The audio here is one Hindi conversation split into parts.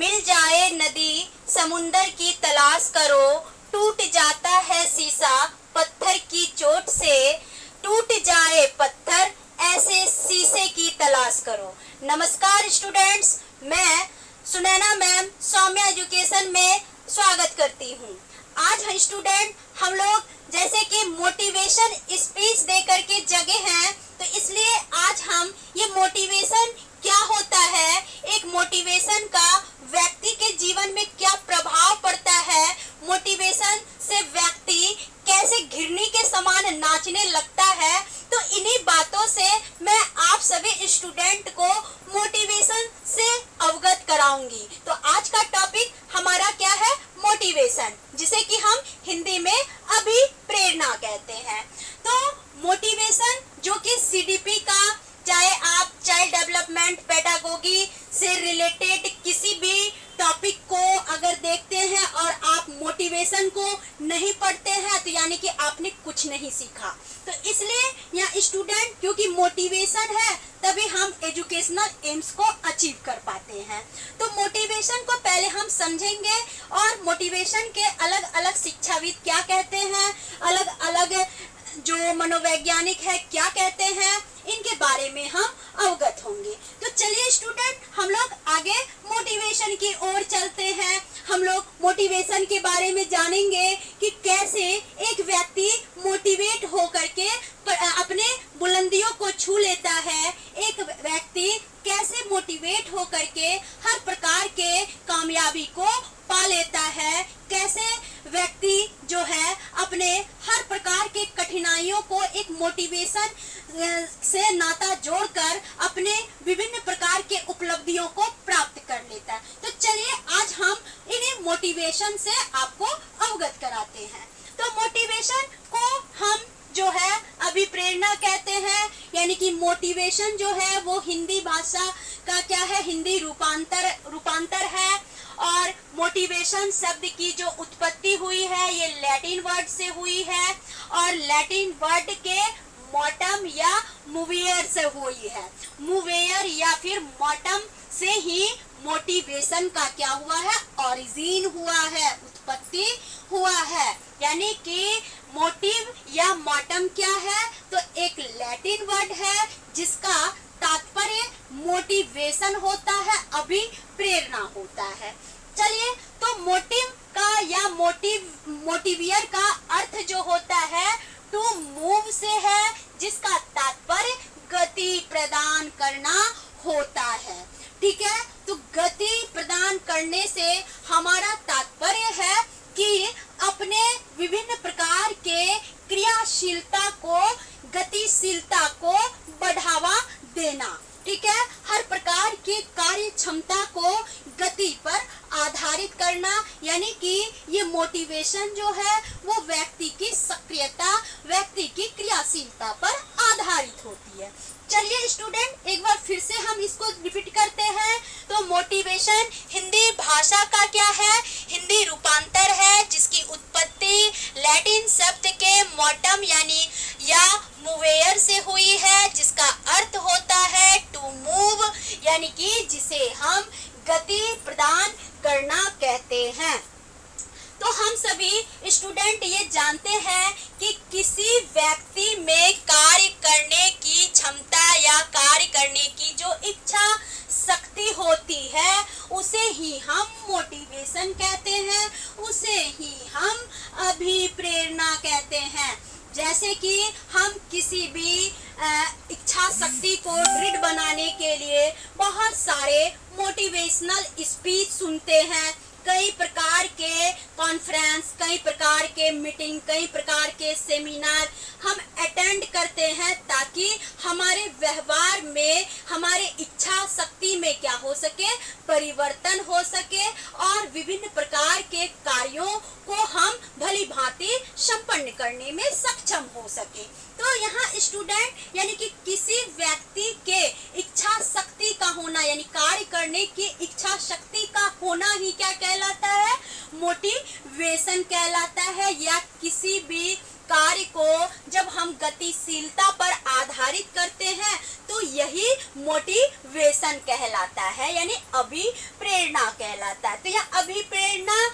मिल जाए नदी समुंदर की तलाश करो, टूट जाता है शीशा पत्थर की चोट से, टूट जाए पत्थर ऐसे शीशे की तलाश करो। नमस्कार स्टूडेंट्स, मैं सुनैना मैम सौम्या एजुकेशन में स्वागत करती हूँ। आज हम स्टूडेंट हम लोग जैसे कि मोटिवेशन स्पीच दे करके जगे हैं, तो इसलिए आज हम ये मोटिवेशन क्या होता है, एक मोटिवेशन का व्यक्ति के जीवन में क्या प्रभाव पड़ता है, मोटिवेशन से व्यक्ति कैसे घिरनी के समान नाचने लगता है, तो इन्हीं बातों से मैं आप सभी स्टूडेंट को मोटिवेशन से अवगत कराऊंगी। तो आज का टॉपिक हमारा क्या है, मोटिवेशन, जिसे कि हम हिंदी में अभिप्रेरणा कहते हैं। तो मोटिवेशन जो कि सीडीपी का, चाहे आप चाइल्ड डेवलपमेंट पेडागोगी से रिलेटेड किसी भी टॉपिक को अगर देखते हैं और आप मोटिवेशन को नहीं पढ़ते हैं तो यानी कि आपने कुछ नहीं सीखा। तो इसलिए यहाँ स्टूडेंट, क्योंकि मोटिवेशन है तभी हम एजुकेशनल एम्स को अचीव कर पाते हैं। तो मोटिवेशन को पहले हम समझेंगे और मोटिवेशन के अलग अलग शिक्षाविद क्या कहते हैं, अलग अलग जो मनोवैज्ञानिक है क्या कहते हैं, इनके बारे में हम अवगत होंगे। तो चलिए स्टूडेंट, हम लोग आगे मोटिवेशन की ओर चलते हैं। हम लोग मोटिवेशन के बारे में जानेंगे कि कैसे एक व्यक्ति मोटिवेट होकर के अपने बुलंदियों को छू लेता है, एक व्यक्ति कैसे मोटिवेट होकर के हर प्रकार के कामयाबी को पा लेता है, कैसे व्यक्ति जो है अपने हर प्रकार के कठिनाइयों को एक मोटिवेशन से नाता जोड़कर अपने विभिन्न प्रकार के उपलब्धियों को प्राप्त कर लेता है। तो चलिए आज हम इन्हीं मोटिवेशन से आपको अवगत कराते हैं। तो मोटिवेशन को हम जो है अभिप्रेरणा कहते हैं, यानी कि मोटिवेशन जो है वो हिंदी भाषा का क्या है, हिंदी रूपांतर है। और मोटिवेशन शब्द की जो उत्पत्ति हुई है ये लैटिन वर्ड से हुई है, और लैटिन वर्ड के मोटम या मूवेयर से हुई है। मूवेयर या फिर मोटम से ही मोटिवेशन का क्या हुआ है, ओरिजिन हुआ है, उत्पत्ति हुआ है। यानी कि मोटिव या मोटम क्या है, तो एक लैटिन वर्ड है जिसका तात्पर्य मोटिवेशन होता है, अभिप्रेरणा होता है। चलिए, तो मोटिव का या मोटिवियर का अर्थ जो होता है टू मूव से है, जिसका तात्पर्य गति प्रदान करना होता है। ठीक है, तो गति प्रदान करने से हमारा तात्पर्य है कि अपने विभिन्न प्रकार के क्रियाशीलता को, गतिशीलता को बढ़ावा देना। ठीक है, हर प्रकार की कार्य क्षमता को गति पर आधारित करना, यानी कि ये मोटिवेशन जो है वो व्यक्ति की सक्रियता, व्यक्ति की क्रियाशीलता पर आधारित होती है। चलिए स्टूडेंट, एक बार फिर से हम इसको रिपीट करते हैं। तो मोटिवेशन हिंदी भाषा का क्या है, हिंदी रूपांतर है, जिसकी उत्पत्ति लैटिन शब्द के मोटम यानी या मूवेयर से हुई है, जिसका अर्थ होता है टू मूव, यानी कि जिसे हम गति प्रदान करना कहते हैं। तो हम सभी स्टूडेंट ये जानते हैं कि किसी व्यक्ति में कार्य करने की क्षमता या कार्य करने की जो इच्छा शक्ति होती है उसे ही हम मोटिवेशन कहते हैं, उसे ही हम अभिप्रेरणा कहते हैं। जैसे कि हम किसी भी इच्छा शक्ति को दृढ़ बनाने के लिए बहुत सारे मोटिवेशनल स्पीच सुनते हैं, कई प्रकार के कॉन्फ्रेंस, कई प्रकार के मीटिंग, कई प्रकार के सेमिनार हम अटेंड करते हैं, ताकि हमारे व्यवहार में, हमारे इच्छा शक्ति में क्या हो सके, परिवर्तन हो सके और विभिन्न प्रकार के कार्यों को हम भली भांति संपन्न करने में सक्षम हो सके। तो यहाँ स्टूडेंट यानी कि किसी व्यक्ति के इच्छा शक्ति का होना, यानी कार्य करने की इच्छा शक्ति का होना ही क्या कहलाता है, मोटिवेशन कहलाता है। या किसी भी कार्य को जब हम गतिशीलता पर आधारित करते हैं तो यही मोटिवेशन कहलाता है, यानी अभिप्रेरणा कहलाता है। तो यह अभिप्रेरणा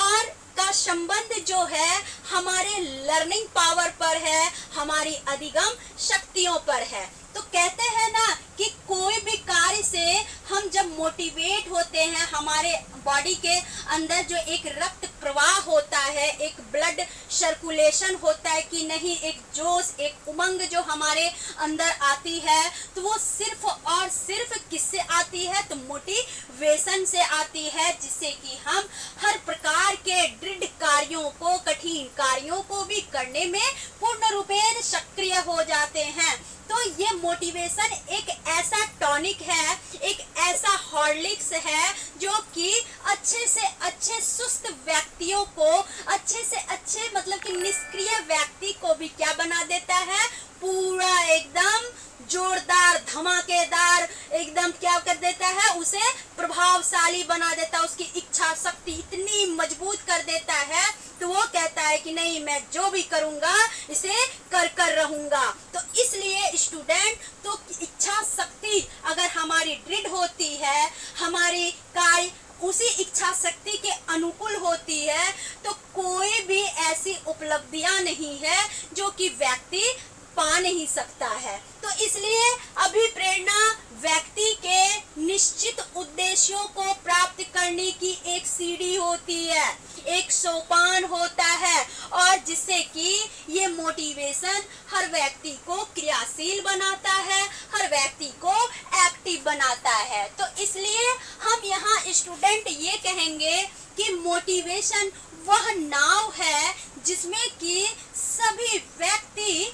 और का संबंध जो है हमारे लर्निंग पावर पर है, हमारी अधिगम शक्तियों पर है। तो कहते हैं ना कि कोई भी कार्य से हम जब मोटिवेट होते हैं, हमारे बॉडी के अंदर जो एक रक्त प्रवाह होता है, एक ब्लड सर्कुलेशन होता है कि नहीं, एक जोश, एक उमंग जो हमारे अंदर आती है, तो वो सिर्फ और सिर्फ किससे आती है? तो मोटिवेशन से आती है, जिससे कि हम हर प्रकार के दृढ़ कार्यों को, कठिन कार्यों को भी करने में पूर्ण रूपेण सक्रिय हो जाते हैं। तो ये मोटिवेशन एक ऐसा टॉनिक है, एक ऐसा हॉर्लिक्स है जो कि अच्छे से अच्छे सुस्त व्यक्तियों को, अच्छे से अच्छे मतलब कि निष्क्रिय व्यक्ति को भी क्या बना देता है? पूरा एकदम जोरदार, धमाकेदार, एकदम क्या कर देता है? उसे प्रभावशाली बना देता है। उसकी इच्छा शक्ति इतनी मजबूत कर देता है, तो वो कहता है कि नहीं, मैं जो भी करूंगा इसे कर रहूंगा। तो इसलिए स्टूडेंट, तो इच्छा शक्ति अगर हमारी दृढ़ होती है, हमारी कार्य उसी इच्छा शक्ति के अनुकूल होती है, तो कोई भी ऐसी उपलब्धियां नहीं है जो कि व्यक्ति पा नहीं सकता है। तो इसलिए अभिप्रेरणा व्यक्ति के निश्चित उद्देश्यों को प्राप्त करने की एक सीढ़ी होती है, एक सोपान होता है, और जिससे कि ये मोटिवेशन हर व्यक्ति को क्रियाशील बनाता है, हर व्यक्ति को एक्टिव बनाता है। तो इसलिए हम यहाँ स्टूडेंट ये कहेंगे कि मोटिवेशन वह नाव है जिसमें कि सभी व्यक्ति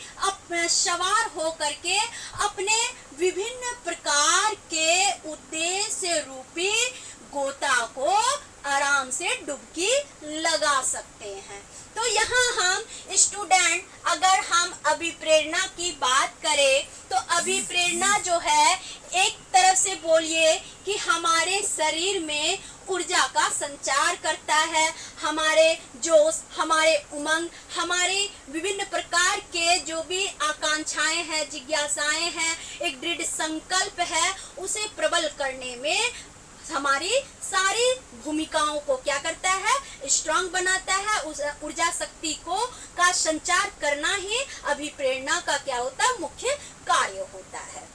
सवार होकर के अपने विभिन्न प्रकार के उद्देश्य रूपी गोता को आराम से डुबकी लगा सकते हैं। तो यहाँ हम स्टूडेंट, अगर हम अभिप्रेरणा की बात करें, तो अभिप्रेरणा जो है एक तरफ से बोलिए कि हमारे शरीर में ऊर्जा का संचार करता है, हमारे जोश, हमारे उमंग, हमारे विभिन्न प्रकार के जो भी आकांक्षाएं हैं, जिज्ञासाएं हैं, एक दृढ़ संकल्प है, उसे प्रबल करने में हमारी सारी भूमिकाओं को क्या करता है? स्ट्रांग बनाता है। उस ऊर्जा शक्ति को का संचार करना ही अभिप्रेरणा का क्या होता है? मुख्य कार्य होता है।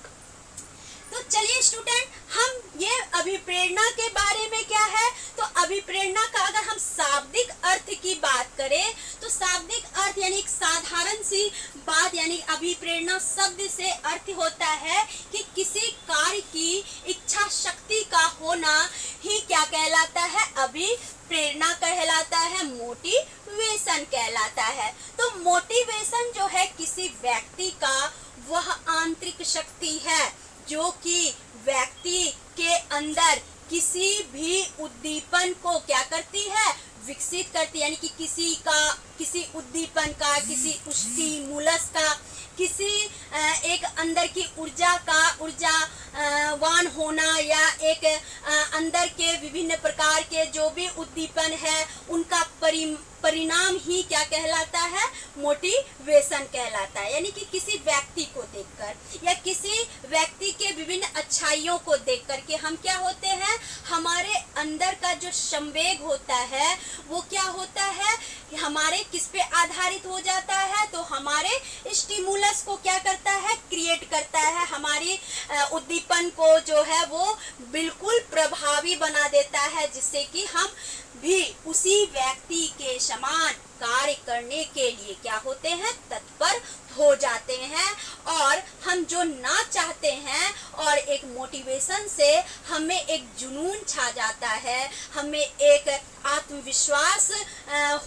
तो चलिए स्टूडेंट, हम ये अभिप्रेरणा के बारे में क्या है, तो अभिप्रेरणा का अगर हम शाब्दिक अर्थ की बात करें, तो शाब्दिक अर्थ यानी एक साधारण सी बात, यानी अभिप्रेरणा शब्द से अर्थ होता है कि किसी कार्य की इच्छा शक्ति का होना ही क्या कहलाता है? अभिप्रेरणा कहलाता है, मोटिवेशन कहलाता है। तो मोटिवेशन जो है किसी व्यक्ति का वह आंतरिक शक्ति है जो कि व्यक्ति के अंदर किसी भी उद्दीपन को क्या करती है? विकसित करती है। यानी कि किसी उद्दीपन का, किसी स्टिमुलस का, किसी एक अंदर की ऊर्जावान होना, या एक अंदर के विभिन्न प्रकार के जो भी उद्दीपन है, उनका परिणाम ही क्या कहलाता है? मोटिवेशन कहलाता है। यानी कि किसी व्यक्ति को देखकर या किसी व्यक्ति के विभिन्न अच्छाइयों को देख करके हम क्या होते हैं? हमारे अंदर का जो संवेग होता है वो क्या होता है? हमारे किस पे आधारित हो जाता है? तो हमारे स्टिमुलस को क्या करता है? क्रिएट करता है। हमारी उद्दीपन को जो है वो बिल्कुल प्रभावी बना देता है, जिससे कि हम भी उसी व्यक्ति के समान कार्य करने के लिए क्या होते हैं? तत्पर हो जाते हैं। और हम जो ना चाहते हैं, और एक मोटिवेशन से हमें एक जुनून छा जाता है, हमें एक आत्मविश्वास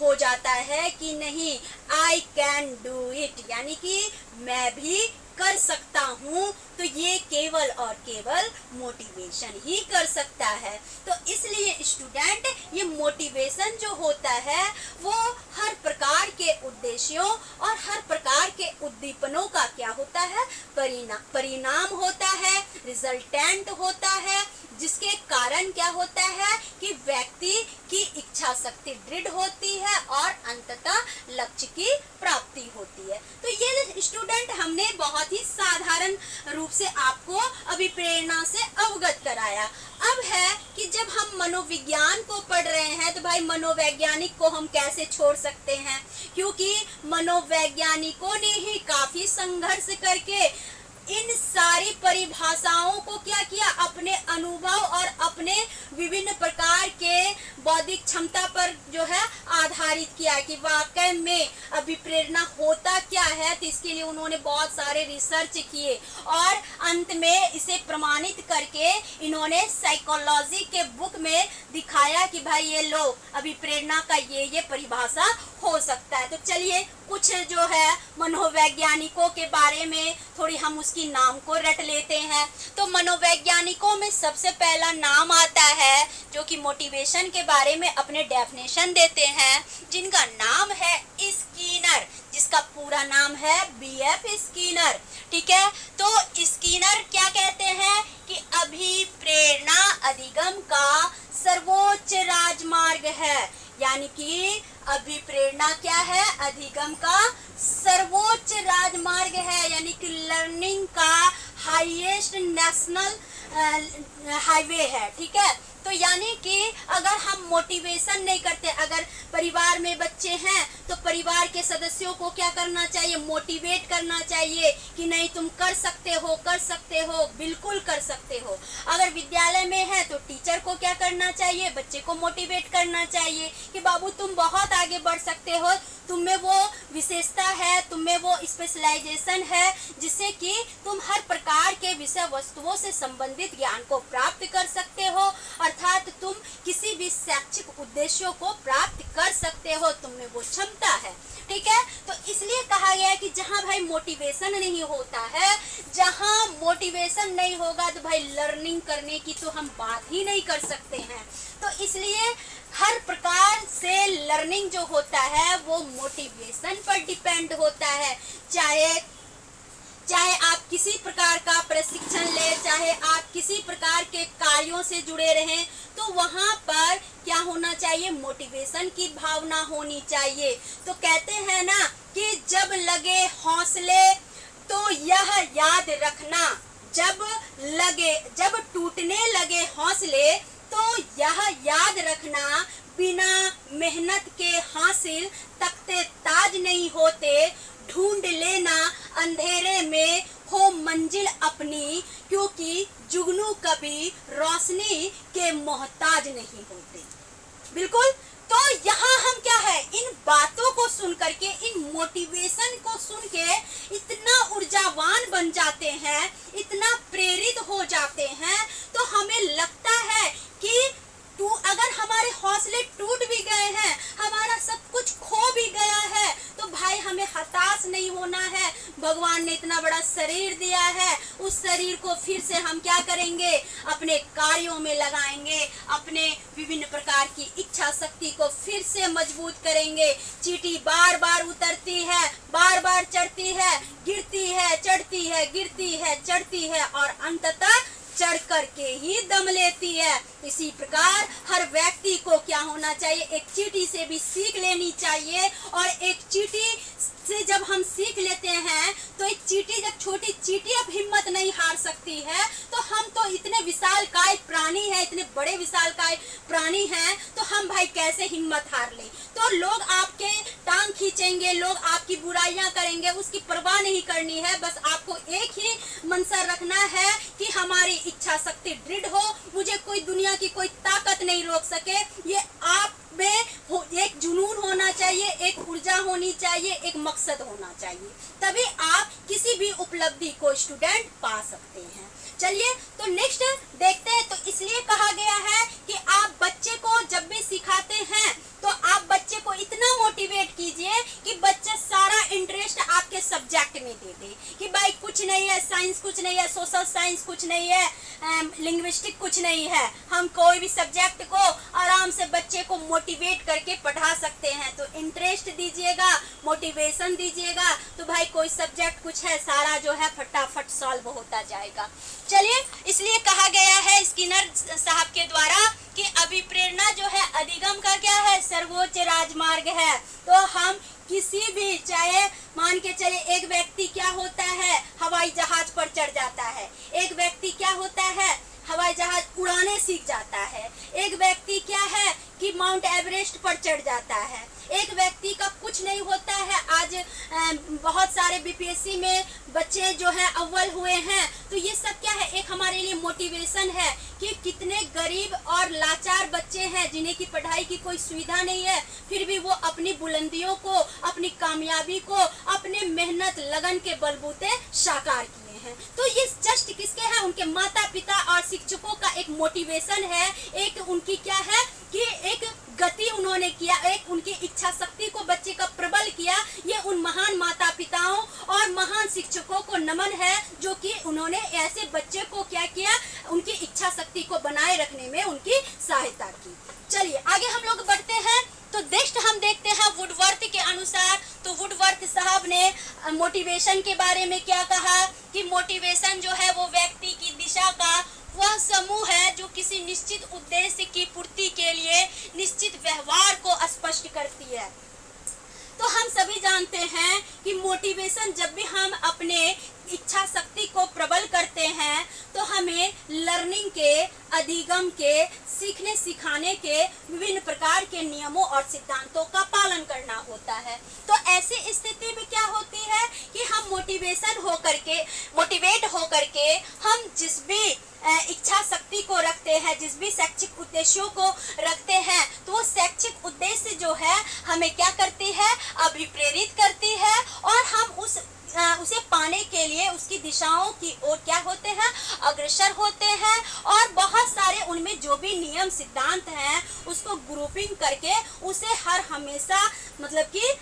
हो जाता है कि नहीं, आई कैन डू इट, यानी कि मैं भी कर सकता हूँ। तो ये केवल और केवल मोटिवेशन ही कर सकता है। तो इसलिए स्टूडेंट, ये मोटिवेशन जो होता है वो हर प्रकार के उद्देश्यों और हर प्रकार के उद्दीपनों का क्या होता है? परिणाम होता है, रिजल्टेंट होता है, जिसके कारण क्या होता है कि व्यक्ति की इच्छा शक्ति दृढ़ होती है और अंततः लक्ष्य की प्राप्ति होती है। तो ये स्टूडेंट हमने बहुत ही साधारण रूप से आपको अभिप्रेरणा से अवगत कराया। अब है कि जब हम मनोविज्ञान को पढ़ रहे हैं तो भाई मनोवैज्ञानिक को हम कैसे छोड़ सकते हैं, क्योंकि मनोवैज्ञानिकों ने ही काफी संघर्ष करके इन सारी परिभाषाओं को क्या किया, अपने अनुभव और अपने विभिन्न प्रकार के बौद्धिक क्षमता पर जो है आधारित किया कि वाकई में अभिप्रेरणा होता क्या है। तो इसके लिए उन्होंने बहुत सारे रिसर्च किए और अंत में इसे प्रमाणित करके इन्होंने साइकोलॉजी के बुक में दिखाया कि भाई ये लो अभिप्रेरणा का ये परिभाषा हो सकता है। तो चलिए कुछ जो है मनोवैज्ञानिकों के बारे में थोड़ी हम उसकी नाम को रट लेते हैं। तो मनोवैज्ञानिकों में सबसे पहला नाम आता है जो कि मोटिवेशन के बारे में अपने डेफिनेशन देते हैं, जिनका नाम है स्कीनर, जिसका पूरा नाम है बीएफ स्कीनर। ठीक है, तो स्कीनर क्या कहते हैं कि अभिप्रेरणा अधिगम का सर्वोच्च राजमार्ग है, यानी कि अभिप्रेरणा क्या है, अधिगम का सर्वोच्च राजमार्ग है, यानी कि लर्निंग का हाईएस्ट नेशनल हाईवे है। ठीक है, तो यानी कि अगर हम मोटिवेशन नहीं करते, अगर परिवार में बच्चे हैं तो परिवार के सदस्यों को क्या करना चाहिए, मोटिवेट करना चाहिए कि नहीं तुम कर सकते हो, बिल्कुल कर सकते हो। अगर विद्यालय में है तो टीचर को क्या करना चाहिए, बच्चे को मोटिवेट करना चाहिए कि बाबू तुम बहुत आगे बढ़ सकते हो, तुम में वो विशेषता है, तुम में वो स्पेशलाइजेशन है जिससे कि तुम हर प्रकार के विषय वस्तुओं से संबंधित ज्ञान को प्राप्त कर सकते हो, अर्थात तुम किसी भी शैक्षिक उद्देश्यों को प्राप्त कर सकते हो, तुम में वो क्षमता है। ठीक है, तो इसलिए कहा गया है कि जहाँ भाई मोटिवेशन नहीं होता है, जहाँ मोटिवेशन नहीं होगा तो भाई लर्निंग करने की तो हम बात ही नहीं कर सकते हैं। तो इसलिए हर प्रकार से लर्निंग जो होता है वो मोटिवेशन पर डिपेंड होता है। चाहे आप किसी प्रकार का प्रशिक्षण ले, चाहे आप किसी प्रकार के कार्यों से जुड़े रहें, तो वहाँ पर क्या होना चाहिए, मोटिवेशन की भावना होनी चाहिए। तो कहते हैं ना कि जब लगे हौसले तो यह याद रखना, जब टूटने लगे हौसले तो यह याद रखना, बिना मेहनत के हासिल तख्ते ताज नहीं होते, ढूंढ लेना अंधेरे में हो मंजिल अपनी, क्योंकि जुगनू कभी रोशनी के मोहताज नहीं होते। बिल्कुल, तो यहाँ हम क्या है, इन बातों को सुन करके, इन मोटिवेशन को सुन के इतना ऊर्जावान बन जाते हैं, इतना प्रेरित हो जाते हैं, तो हमें लगता है कि अगर हमारे हौसले टूट भी गए हैं, हमारा सब कुछ खो भी गया है, तो भाई हमें हताश नहीं होना है। भगवान ने इतना बड़ा शरीर दिया है, उस शरीर को फिर से हम क्या करेंगे, अपने कार्यों में लगाएंगे, अपने विभिन्न प्रकार की इच्छा शक्ति को फिर से मजबूत करेंगे। चींटी बार बार उतरती है, बार बार चढ़ती है, गिरती है, चढ़ती है, गिरती है, चढ़ती है और अंततः चढ़ करके ही दम लेती है। इसी प्रकार हर व्यक्ति को क्या होना चाहिए, एक चींटी से भी सीख लेनी चाहिए। और एक चींटी से जब हम सीख लेते हैं तो एक चींटी, जब छोटी चींटी अब हिम्मत नहीं हार सकती है, तो हम तो इतने विशालकाय प्राणी हैं, इतने बड़े विशालकाय प्राणी हैं, तो हम भाई कैसे हिम्मत हार लें। तो लोग आपके टांग खींचेंगे, लोग आपकी बुराइयां करेंगे, उसकी परवाह नहीं करनी है। बस आपको एक ही मनसा रखना है कि हमारी इच्छा शक्ति दृढ़ हो, मुझे कोई दुनिया की कोई ताकत नहीं रोक सके। ये आप में एक जुनून होना चाहिए, एक ऊर्जा होनी चाहिए, एक मकसद होना चाहिए, तभी आप किसी भी उपलब्धि को स्टूडेंट पा सकते हैं। चलिए तो नेक्स्ट देखते हैं। तो इसलिए कहा गया है कि आप बच्चे को जब भी सिखाते हैं तो आप बच्चे को इतना मोटिवेट कीजिए कि बच्चा सारा इंटरेस्ट आपके सब्जेक्ट में दे दे, कि भाई कुछ नहीं है, साइंस कुछ नहीं है, सोशल साइंस कुछ नहीं है, लिंग्विस्टिक कुछ नहीं है। हम कोई भी सब्जेक्ट को आराम से बच्चे को मोटिवेट करके पढ़ा सकते हैं। तो इंटरेस्ट दीजिएगा, मोटिवेशन दीजिएगा, तो भाई कोई सब्जेक्ट कुछ है, सारा जो है फटाफट सॉल्व होता जाएगा। चलिए, इसलिए कहा गया है स्किनर साहब के द्वारा कि अभिप्रेरणा जो है अधिगम का क्या है, सर्वोच्च राजमार्ग है। तो हम किसी भी, चाहे मान के चले एक व्यक्ति क्या होता है, हवाई जहाज पर चढ़ जाता है, एक व्यक्ति क्या होता है, हवाई जहाज उड़ाने सीख जाता है, एक व्यक्ति क्या है कि माउंट एवरेस्ट पर चढ़ जाता है, एक व्यक्ति का कुछ नहीं होता है। आज बहुत सारे बीपीएससी में बच्चे जो है अव्वल हुए हैं। तो ये सब क्या है, एक हमारे लिए मोटिवेशन है कि कितने गरीब और लाचार बच्चे हैं जिन्हें की पढ़ाई की कोई सुविधा नहीं है, फिर भी वो अपनी बुलंदियों को, अपनी कामयाबी को अपने मेहनत लगन के बलबूते साकार किए हैं। तो ये जस्ट किसके हैं, उनके माता पिता और शिक्षकों का एक मोटिवेशन है, एक उनकी क्या है कि एक गति उन्होंने किया, एक उनकी इच्छा शक्ति को बच्चे का प्रबल किया। ये उन महान माता पिताओं और महान शिक्षकों को नमन है जो कि उन्होंने ऐसे बच्चे को क्या किया, उनकी इच्छा शक्ति को बनाए रखने में उनकी सहायता की। चलिए आगे हम लोग बढ़ते हैं। तो नेक्स्ट हम देखते हैं वुडवर्थ के अनुसार। तो वुडवर्थ साहब ने मोटिवेशन के बारे में क्या कहा कि मोटिवेशन जो है वो व्यक्ति की दिशा का वह समूह है जो किसी निश्चित उद्देश्य की पूर्ति के लिए निश्चित व्यवहार को स्पष्ट करती है। तो हम सभी जानते हैं कि मोटिवेशन, जब भी हम अपने इच्छा शक्ति को प्रबल करते हैं तो हमें लर्निंग के, अधिगम के, सीखने सिखाने के विभिन्न प्रकार के नियमों और सिद्धांतों का पालन करना होता है। तो ऐसी स्थिति में क्या होती है कि हम मोटिवेट होकर के हम जिस भी इच्छा शक्ति को रखते हैं, जिस भी शैक्षिक उद्देश्यों को रखते हैं, तो वो शैक्षिक उद्देश्य जो है हमें क्या करती है, अभिप्रेरित करती है और हम उसे पाने के लिए उसकी दिशाओं की ओर क्या होते हैं, अग्रसर होते हैं। और बहुत सारे उनमें जो भी नियम सिद्धांत हैं उसको ग्रुपिंग करके उसे हर हमेशा मतलब कि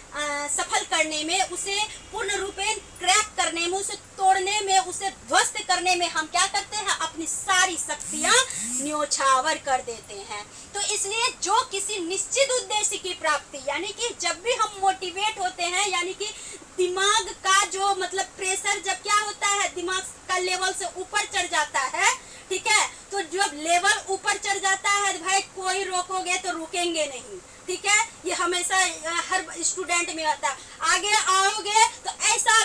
सफल करने में, उसे पूर्ण रूपेण क्रैक करने में, उसे तोड़ने में, उसे ध्वस्त करने में हम क्या करते हैं, अपनी सारी शक्तियां न्योछावर कर देते हैं। तो इसलिए जो किसी निश्चित उद्देश्य की प्राप्ति, यानी कि जब भी हम मोटिवेट होते हैं, यानी कि दिमाग का जो मतलब प्रेशर जब क्या होता है, दिमाग का लेवल से ऊपर चढ़ जाता है, ठीक है, तो जब लेवल ऊपर चढ़ जाता है भाई कोई रोकोगे तो रुकेंगे नहीं, ठीक है, ये हमेशा हर स्टूडेंट में आता है। आगे आओगे तो ऐसा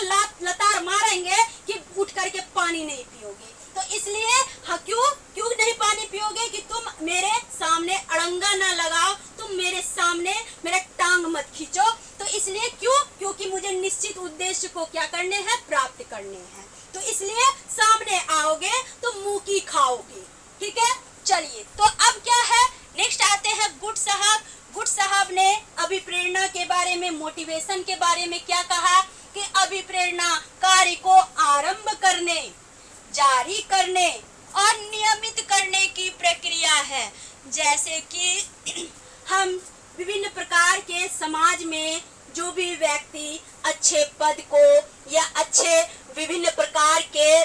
लतार मारेंगे कि उठ करके पानी नहीं पियोगे। तो इसलिए हाँ, क्यों नहीं पानी पियोगे कि तुम मेरे सामने अड़ंगा ना लगाओ, तुम मेरे सामने मेरा टांग मत खींचो। तो इसलिए क्योंकि मुझे निश्चित उद्देश्य को क्या करने हैं, प्राप्त करने हैं। तो इसलिए सामने आओगे तो मुंह की खाओगे, ठीक है। चलिए, तो अब क्या है, नेक्स्ट आते हैं गुड साहब। गुड साहब ने अभिप्रेरणा के बारे में, मोटिवेशन के बारे में क्या कहा कि अभिप्रेरणा कार्य को आरंभ करने, जारी करने और नियमित करने की प्रक्रिया है। जैसे कि हम विभिन्न प्रकार के समाज में जो भी व्यक्ति अच्छे पद को या अच्छे विभिन्न प्रकार के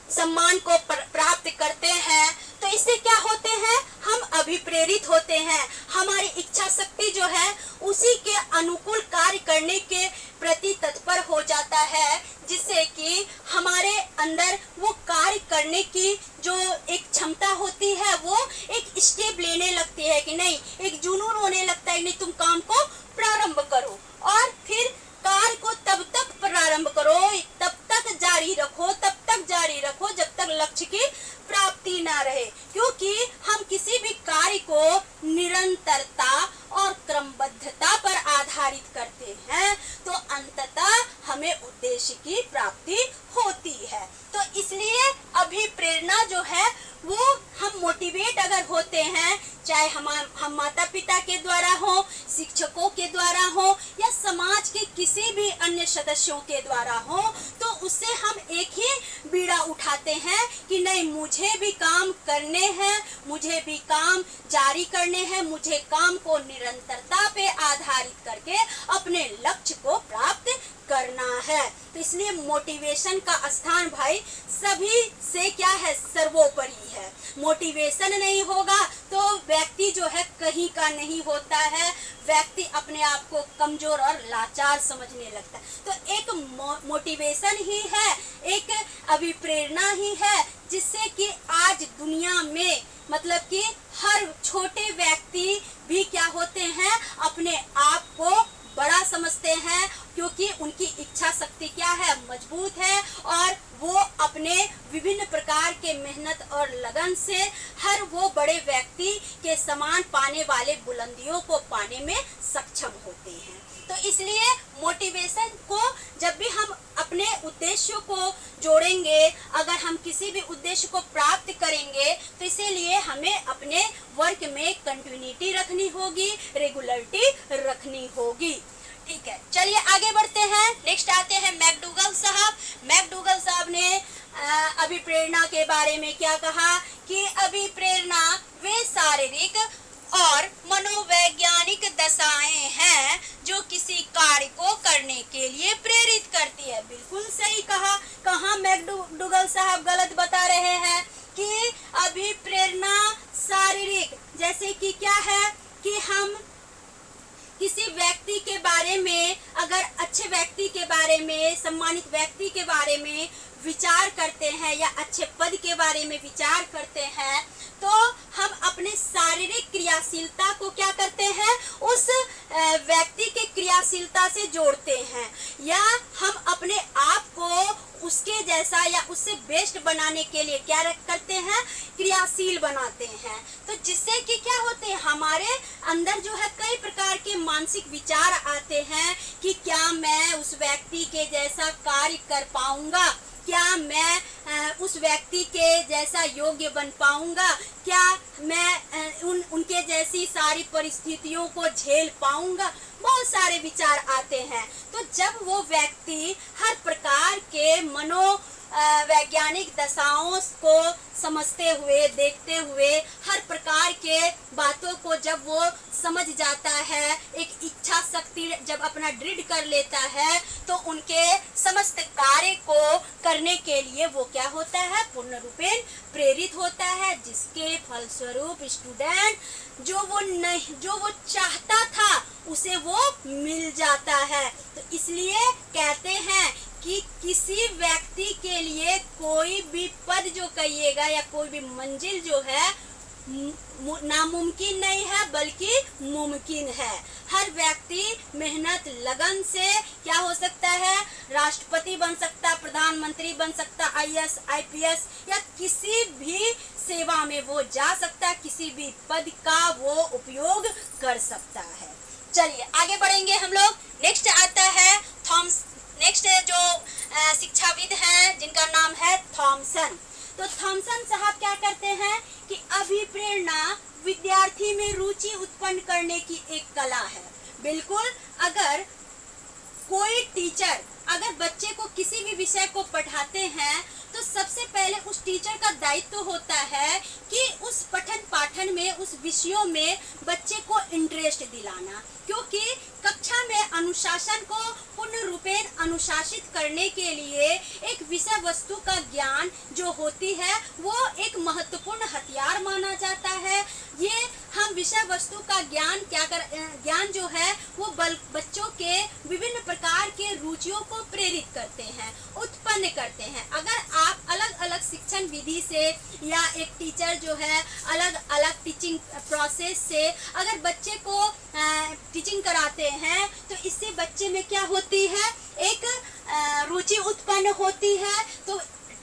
सम्मान को प्राप्त करते हैं, तो इससे क्या होते हैं, हम अभिप्रेरित होते हैं। हमारी इच्छा शक्ति जो है उसी के अनुकूल कार्य करने के प्रति तत्पर हो जाता है, जिससे कि हमारे अंदर वो कार्य करने की जो एक क्षमता होती है वो एक स्टेप लेने लगती है कि नहीं, एक जुनून होने लगता है, नहीं तुम काम को प्रारंभ करो और फिर कार्य को तब तक प्रारंभ करो, तब तक जारी रखो, तब तक जारी रखो जब तक लक्ष्य की प्राप्ति ना रहे। क्योंकि हम किसी भी कार्य को निरंतरता और क्रमबद्धता पर आधारित करते हैं तो अंततः हमें उद्देश्य की प्राप्ति होती है। तो इसलिए अभिप्रेरणा जो है वो हम मोटिवेट अगर होते हैं, चाहे हम माता पिता के द्वारा हो, शिक्षकों के द्वारा हो या समाज के किसी भी अन्य सदस्यों के द्वारा हो, तो उससे हम एक ही बीड़ा उठाते हैं कि नहीं मुझे भी काम करने हैं, मुझे भी काम जारी करने हैं, मुझे काम को निरंतरता पे आधारित करके अपने लक्ष्य को प्राप्त करना है। तो इसलिए मोटिवेशन का स्थान भाई सभी से क्या है, सर्वोपरि है। मोटिवेशन नहीं होगा तो व्यक्ति जो है कहीं का नहीं होता है, व्यक्ति अपने आप को कमजोर और लाचार समझने लगता है। तो एक मोटिवेशन ही है, एक अभिप्रेरणा ही है जिससे कि आज दुनिया में मतलब कि हर छोटे व्यक्ति भी क्या होते हैं, अपने आप को बड़ा समझते हैं, क्योंकि उनकी इच्छा शक्ति क्या है, मजबूत है, और वो अपने विभिन्न प्रकार के मेहनत और लगन से हर वो बड़े व्यक्ति के समान पाने वाले बुलंदियों को पाने में सक्षम होते हैं। तो इसलिए मोटिवेशन को जब भी हम अपने उद्देश्य को जोड़ेंगे, अगर हम किसी भी उद्देश्य को प्राप्त करेंगे, तो इसीलिए हमें अपने वर्क में कंटिन्यूटी रखनी होगी, रेगुलरिटी रखनी होगी। ठीक है, चलिए आगे बढ़ते हैं। नेक्स्ट आते हैं मैकडूगल साहब। मैकडूगल साहब ने अभिप्रेरणा के बारे में क्या कहा कि अभिप्रेरणा वे शारीरिक और मनोवैज्ञानिक दशाएं हैं जो किसी कार्य को करने के लिए प्रेरित करती है। बिल्कुल सही कहा। कहाँ मैकडूगल साहब गलत बता रहे हैं कि अभिप्रेरणा शारीरिक, जैसे कि क्या है कि हम किसी व्यक्ति के बारे में, अगर अच्छे व्यक्ति के बारे में, सम्मानित व्यक्ति के बारे में विचार करते हैं या अच्छे पद के बारे में विचार करते हैं, तो हम अपने शारीरिक क्रियाशीलता को क्या करते हैं, उस व्यक्ति के क्रियाशीलता से जोड़ते हैं, या हम अपने आप को उसके जैसा या उससे बेस्ट बनाने के लिए क्या करते हैं, क्रियाशील बनाते हैं। तो जिससे कि क्या होते हैं, हमारे अंदर जो है कई प्रकार के मानसिक विचार आते हैं कि क्या मैं उस व्यक्ति के जैसा कार्य कर पाऊंगा, क्या मैं उस व्यक्ति के जैसा योग्य बन पाऊंगा, क्या मैं उनके जैसी सारी परिस्थितियों को झेल पाऊंगा। बहुत सारे विचार आते हैं। तो जब वो व्यक्ति हर प्रकार के वैज्ञानिक दशाओं को समझते हुए, देखते हुए, हर प्रकार के बातों को जब वो समझ जाता है, एक इच्छा शक्ति जब अपना दृढ़ कर लेता है, तो उनके समस्त कार्य को करने के लिए वो क्या होता है, पूर्ण रूपेण प्रेरित होता है, जिसके फलस्वरूप स्टूडेंट जो वो चाहता था उसे वो मिल जाता है। तो इसलिए कहते हैं कि किसी व्यक्ति के लिए कोई भी पद जो कहिएगा या कोई भी मंजिल जो है नामुमकिन नहीं है, बल्कि मुमकिन है। हर व्यक्ति मेहनत लगन से क्या हो सकता है, राष्ट्रपति बन सकता, प्रधानमंत्री बन सकता, आईएएस, आईपीएस या किसी भी सेवा में वो जा सकता, किसी भी पद का वो उपयोग कर सकता है। चलिए आगे बढ़ेंगे हम लोग। नेक्स्ट आता है नेक्स्ट जो शिक्षाविद हैं जिनका नाम है थॉमसन। तो थॉमसन साहब क्या करते हैं कि अभिप्रेरणा विद्यार्थी में रुचि उत्पन्न करने की एक कला है। बिल्कुल, अगर कोई टीचर अगर बच्चे को किसी भी विषय को पढ़ाते हैं तो सबसे पहले उस टीचर का दायित्व होता है कि उस पठन पाठन में, उस विषयों में बच्चे को इंटरेस्ट दिलाना, क्योंकि कक्षा में अनुशासन को पूर्ण रूपेण अनुशासित करने के लिए एक विषय वस्तु का ज्ञान जो होती है वो एक महत्वपूर्ण हथियार माना जाता है। ये हम विषय वस्तु का ज्ञान जो है वो बच्चों के विभिन्न प्रकार के रुचियों को प्रेरित करते हैं, उत्पन्न करते हैं। अगर आप अलग अलग शिक्षण विधि से या एक टीचर जो है अलग अलग टीचिंग प्रोसेस से अगर बच्चे को टीचिंग कराते हैं तो इससे बच्चे में क्या होती है, एक रुचि उत्पन्न होती है।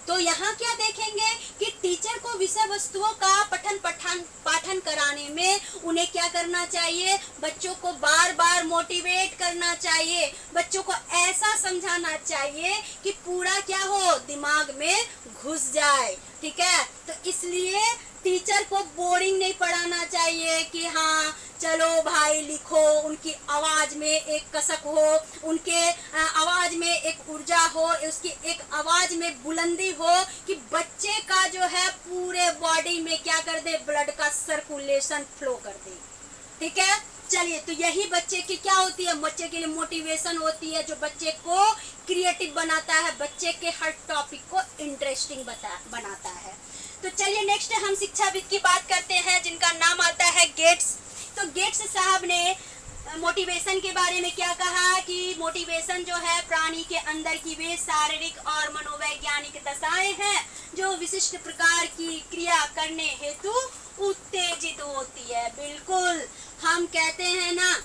तो यहाँ क्या देखेंगे कि टीचर को विषय वस्तुओं का पाठन कराने में उन्हें क्या करना चाहिए, बच्चों को बार बार मोटिवेट करना चाहिए, बच्चों को ऐसा समझाना चाहिए कि पूरा क्या हो, दिमाग में घुस जाए। ठीक है, तो इसलिए टीचर को बोरिंग नहीं पढ़ाना चाहिए कि हाँ चलो भाई लिखो, उनकी आवाज में एक कसक हो, उनके आवाज में एक ऊर्जा हो, उसकी एक आवाज में बुलंदी हो कि बच्चे का जो है पूरे बॉडी में क्या कर दे, ब्लड का सर्कुलेशन फ्लो कर दे। ठीक है, चलिए, तो यही बच्चे की क्या होती है, बच्चे के लिए मोटिवेशन होती है, जो बच्चे को क्रिएटिव बनाता है, बच्चे के हर टॉपिक को इंटरेस्टिंग बनाता है। तो चलिए नेक्स्ट हम शिक्षाविद की बात करते हैं जिनका नाम आता है गेट्स। तो गेट्स साहब ने मोटिवेशन के बारे में क्या कहा कि मोटिवेशन जो है प्राणी के अंदर की वे शारीरिक और मनोवैज्ञानिक दशाएं हैं जो विशिष्ट प्रकार की क्रिया करने हेतु उत्तेजित होती है। बिल्कुल, हम कहते हैं ना,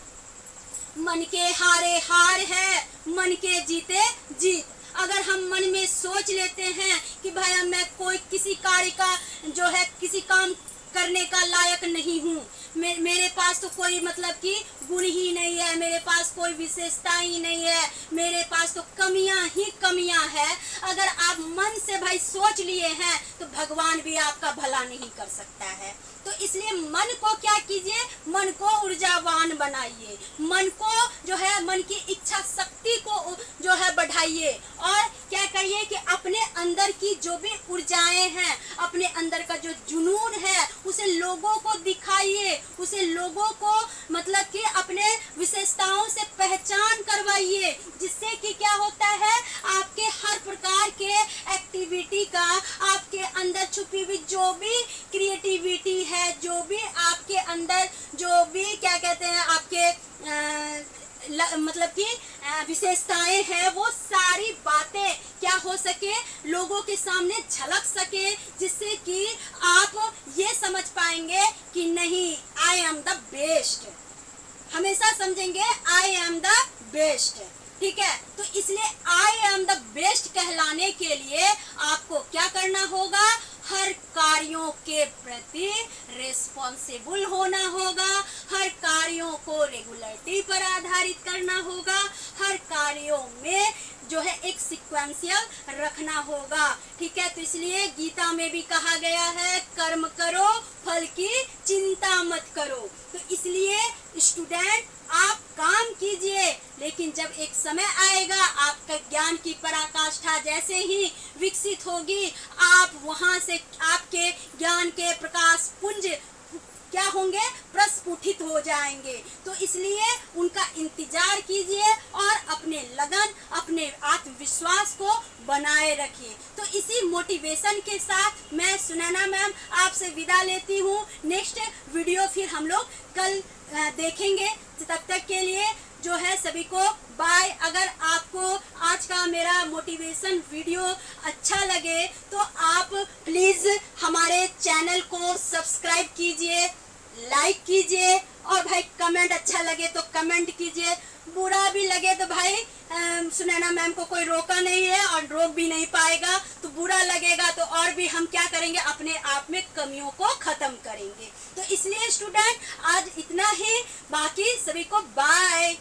मन के हारे हार है, मन के जीते जीत। अगर हम मन में सोच लेते हैं कि भाई मैं कोई किसी कार्य का जो है किसी काम करने का लायक नहीं हूँ, मेरे पास तो कोई मतलब कि गुण ही नहीं है, मेरे पास कोई विशेषता ही नहीं है, मेरे पास तो कमियां ही कमियां है, अगर आप मन से भाई सोच लिए हैं तो भगवान भी आपका भला नहीं कर सकता है। तो इसलिए मन को क्या कीजिए, मन को ऊर्जावान बनाइए, मन को जो है मन की इच्छा शक्ति को जो है बढ़ाइए और क्या करिए कि अपने अंदर की जो भी ऊर्जाएं हैं, अपने अंदर का जो जुनून है उसे लोगों को दिखाइए, उसे लोगों को मतलब कि अपने विशेषताओं से पहचान करवाइए, जिससे कि क्या होता है आपके हर प्रकार के एक्टिविटी का, आपके अंदर छुपी हुई जो भी क्रिएटिविटी है, जो भी आपके अंदर जो भी क्या कहते हैं आपके मतलब कि विशेषताएं हैं, वो सारी बातें क्या हो सके लोगों के सामने झलक सके, जिससे कि आप ये समझ पाएंगे कि नहीं, आई एम द बेस्ट। हमेशा समझेंगे आई एम द बेस्ट, ठीक है। तो इसलिए आई एम द बेस्ट कहलाने के लिए आपको क्या करना होगा, हर कार्यों के प्रति रिस्पॉन्सिबल होना होगा, हर कार्यों को रेगुलरिटी पर आधारित करना होगा, हर कार्यों में जो है एक सीक्वेंशियल रखना होगा, ठीक है। तो इसलिए गीता में भी कहा गया है कर्म करो फल की चिंता मत करो। तो इसलिए स्टूडेंट आप काम कीजिए, लेकिन जब एक समय आएगा आपका ज्ञान की पराकाष्ठा जैसे ही विकसित होगी, आप वहां से आपके ज्ञान के प्रकाश पुंज क्या होंगे, प्रस्फुटित हो जाएंगे। तो इसलिए उनका इंतजार कीजिए और अपने लगन, अपने आत्मविश्वास को बनाए रखिए। तो इसी मोटिवेशन के साथ मैं सुनैना मैम आपसे विदा लेती हूँ। नेक्स्ट वीडियो फिर हम लोग कल देखेंगे। तब तक के लिए जो है सभी को बाय। अगर आपको आज का मेरा मोटिवेशन वीडियो अच्छा लगे तो आप प्लीज हमारे चैनल को सब्सक्राइब कीजिए, लाइक कीजिए और भाई कमेंट अच्छा लगे तो कमेंट कीजिए, बुरा भी लगे तो भाई सुनैना मैम को कोई रोका नहीं है और रोक भी नहीं पाएगा। तो बुरा लगेगा तो और भी हम क्या करेंगे, अपने आप में कमियों को खत्म करेंगे। तो इसलिए स्टूडेंट आज इतना ही, बाकी सभी को बाय।